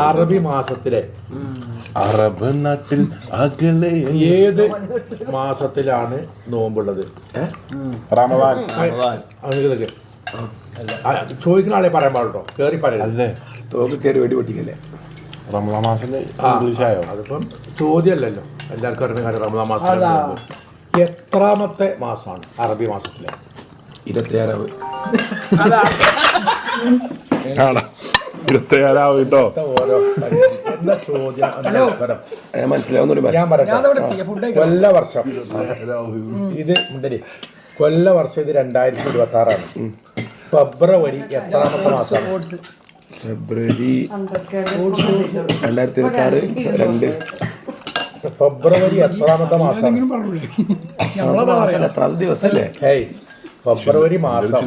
അറബി മാസത്തിലെ അറബ് നാട്ടിൽ അകലെ ഏത് മാസത്തിലാണ് നോമ്പുള്ളത്? റമദാൻ. ചോദിക്കുന്ന ആളെ പറയാൻ പാടുണ്ടോ? കേറി പറയല്ലേ, തോക്ക് കയറി വെടി പൊട്ടിക്കല്ലേ. റമദാൻ മാസം ഇംഗ്ലീഷായോ? അതിപ്പം ചോദ്യമല്ലല്ലോ, എല്ലാവർക്കും അറിയുന്ന കാര്യം. റമദാൻ മാസം എത്രാമത്തെ മാസമാണ് അറബി മാസത്തിലെ? 26. 26 കേട്ടോ. ഓരോ എന്താ ചോദ്യം? മനസ്സിലാവുന്ന ഞാൻ പറയട്ടെ. കൊല്ലവർഷം ഇത് മുണ്ടരി കൊല്ലവർഷം ഇത് 2026 ഫെബ്രുവരി എത്രാമത്തെ മാസമാണ്? ഫെബ്രുവരി 2026 ഫെബ്രുവരി എത്രാമത്തെ മാസം? എത്രാമത്തെ ദിവസല്ലേ? ഹേയ്, ഫെബ്രുവരി മാസം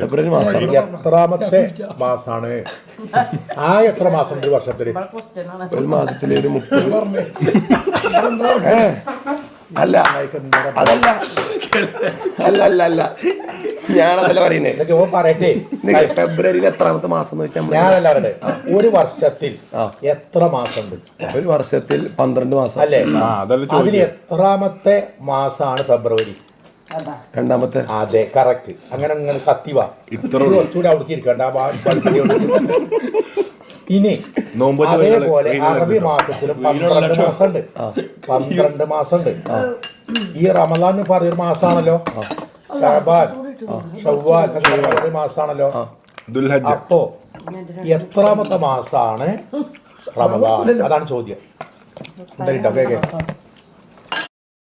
ഫെബ്രുവരി മാസം എത്രാമത്തെ മാസാണ്? ആ എത്ര മാസം ഒരു വർഷത്തില്? ഒരു മാസത്തില് ഒരു 30. അല്ല അതല്ല അല്ല അല്ല അല്ല ഞാനതല്ല പറയുന്നത്. പറയട്ടെ, ഫെബ്രുവരിയിൽ എത്രാമത്തെ മാസം എന്ന് വെച്ചാൽ ഞാനല്ല പറയുന്നത്. ഒരു വർഷത്തിൽ എത്ര മാസം ഉണ്ട്? ഒരു വർഷത്തിൽ 12 മാസം അല്ലേ? അതിന് എത്രാമത്തെ മാസാണ് ഫെബ്രുവരി? രണ്ടാമത്തെ. അതെ, കറക്റ്റ്. അങ്ങനെ അങ്ങനെ സത്യവാ. കുറച്ചുകൂടി അവിടേക്ക് ഇരിക്കണ്ട. ഇനി അതേപോലെ അറബി മാസത്തിലും 12 മാസമുണ്ട്. 12 മാസമുണ്ട്. ഈ റമദാൻ പറഞ്ഞൊരു മാസമാണല്ലോ. ഷഅബാൻ, ഷവ്വാൽ ഒരു മാസമാണല്ലോ. അപ്പോ എത്രാമത്തെ മാസാണ് റമദാൻ? അതാണ് ചോദ്യം. എന്താ കേൾക്കേ?